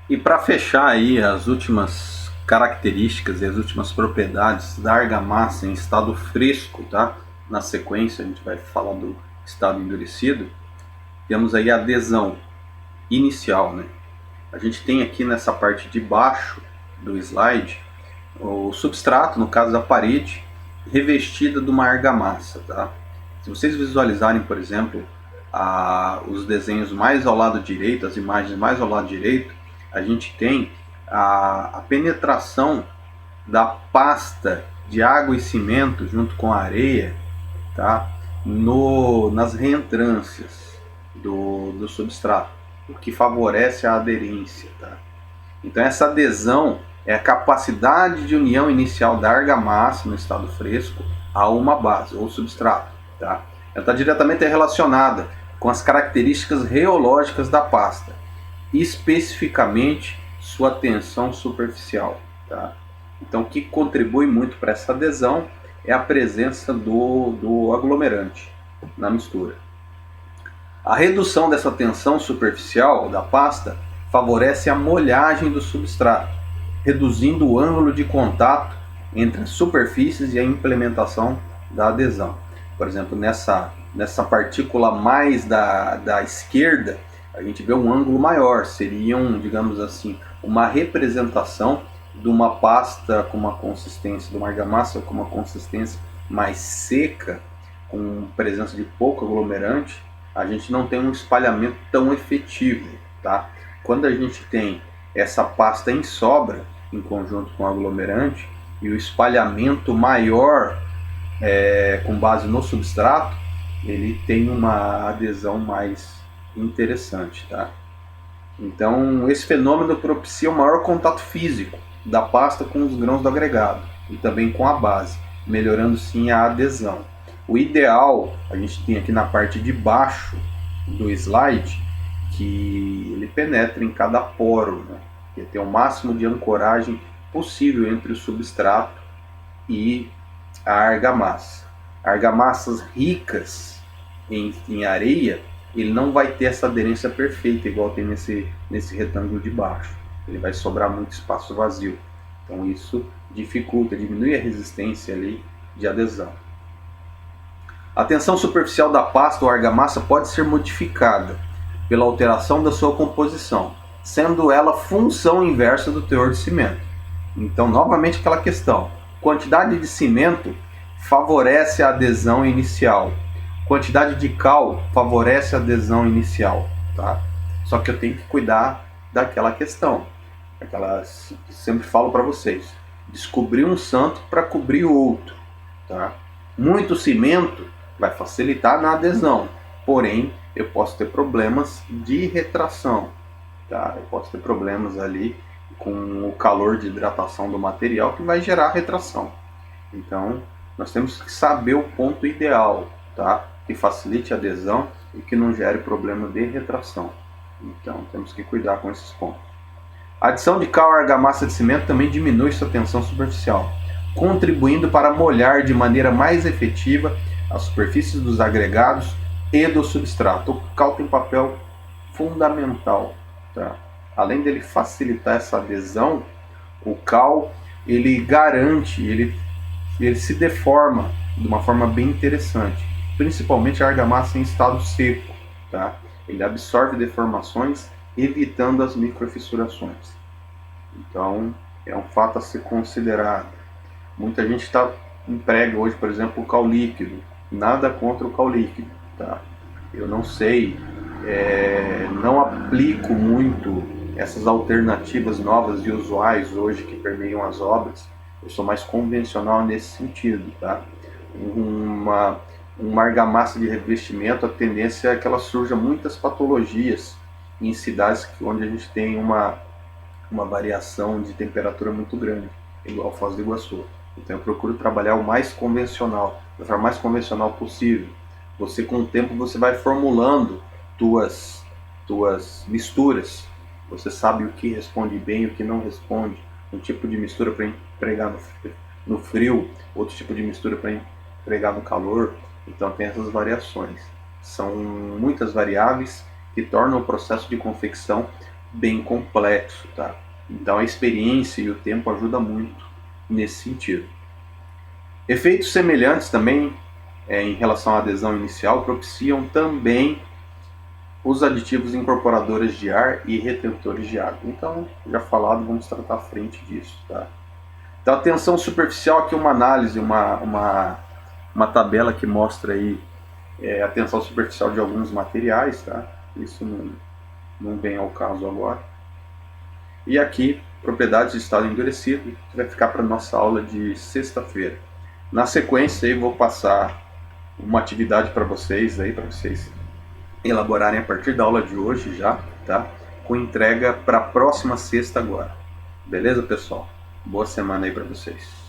E para fechar aí as últimas características e as últimas propriedades da argamassa em estado fresco, tá? Na sequência a gente vai falar do estado endurecido. Temos aí a adesão inicial, né? A gente tem aqui nessa parte de baixo do slide o substrato, no caso da parede, revestida de uma argamassa, tá? Se vocês visualizarem, por exemplo, os desenhos mais ao lado direito, as imagens mais ao lado direito, a gente tem a penetração da pasta de água e cimento junto com a areia, tá? Nas reentrâncias do substrato, o que favorece a aderência, tá? Então essa adesão é a capacidade de união inicial da argamassa no estado fresco a uma base ou substrato, tá? Ela está diretamente relacionada com as características reológicas da pasta, especificamente sua tensão superficial, tá? Então o que contribui muito para essa adesão é a presença do aglomerante na mistura. A redução dessa tensão superficial da pasta favorece a molhagem do substrato, reduzindo o ângulo de contato entre as superfícies e a implementação da adesão. Por exemplo, nessa partícula mais da esquerda, a gente vê um ângulo maior, seria, digamos assim, uma representação de uma pasta com uma consistência, de uma argamassa com uma consistência mais seca, com presença de pouco aglomerante. A gente não tem um espalhamento tão efetivo, tá? Quando a gente tem essa pasta em sobra, em conjunto com o aglomerante, e o espalhamento maior com base no substrato, ele tem uma adesão mais interessante, tá? Então, esse fenômeno propicia o maior contato físico da pasta com os grãos do agregado e também com a base, melhorando sim a adesão. O ideal, a gente tem aqui na parte de baixo do slide, que ele penetre em cada poro, né? Que tem o máximo de ancoragem possível entre o substrato e a argamassa. Argamassas ricas em areia, ele não vai ter essa aderência perfeita, igual tem nesse retângulo de baixo. Ele vai sobrar muito espaço vazio. Então isso dificulta, diminui a resistência ali de adesão. A tensão superficial da pasta ou argamassa pode ser modificada pela alteração da sua composição, sendo ela função inversa do teor de cimento. Então, novamente aquela questão, quantidade de cimento favorece a adesão inicial, quantidade de cal favorece a adesão inicial, tá? Só que eu tenho que cuidar daquela questão, aquelas que sempre falo para vocês, descobrir um santo para cobrir o outro, tá? Muito cimento vai facilitar na adesão, porém eu posso ter problemas de retração, tá? Eu posso ter problemas ali com o calor de hidratação do material que vai gerar retração. Então nós temos que saber o ponto ideal, tá? Que facilite a adesão e que não gere problema de retração. Então temos que cuidar com esses pontos. A adição de cal à argamassa de cimento também diminui sua tensão superficial, contribuindo para molhar de maneira mais efetiva as superfícies dos agregados e do substrato. O cal tem um papel fundamental, tá? Além dele facilitar essa adesão, o cal ele garante, ele se deforma de uma forma bem interessante, principalmente a argamassa em estado seco, tá? Ele absorve deformações, evitando as microfissurações. Então é um fato a ser considerado. Muita gente emprega hoje, por exemplo, o cal líquido. Nada contra o cal líquido, tá? Eu não sei, não aplico muito essas alternativas novas e usuais hoje que permeiam as obras. Eu sou mais convencional nesse sentido, tá? Uma argamassa de revestimento, a tendência é que ela surja muitas patologias em cidades onde a gente tem uma variação de temperatura muito grande, igual Foz do Iguaçu. Então eu procuro trabalhar o mais convencional, da forma mais convencional possível. Você, com o tempo, você vai formulando tuas misturas. Você sabe o que responde bem e o que não responde. Um tipo de mistura para empregar no frio, outro tipo de mistura para empregar no calor. Então tem essas variações. São muitas variáveis que tornam o processo de confecção bem complexo, tá? Então a experiência e o tempo ajudam muito nesse sentido. Efeitos semelhantes também em relação à adesão inicial propiciam também os aditivos incorporadores de ar e retentores de água. Então, já falado, vamos tratar à frente disso, tá? Então, a tensão superficial, aqui uma análise, uma tabela que mostra aí a tensão superficial de alguns materiais, tá? Isso não vem ao caso agora. E aqui, propriedades de estado endurecido, que vai ficar para a nossa aula de sexta-feira. Na sequência, aí, vou passar uma atividade para vocês elaborarem a partir da aula de hoje já, tá? Com entrega para a próxima sexta agora. Beleza, pessoal? Boa semana aí para vocês.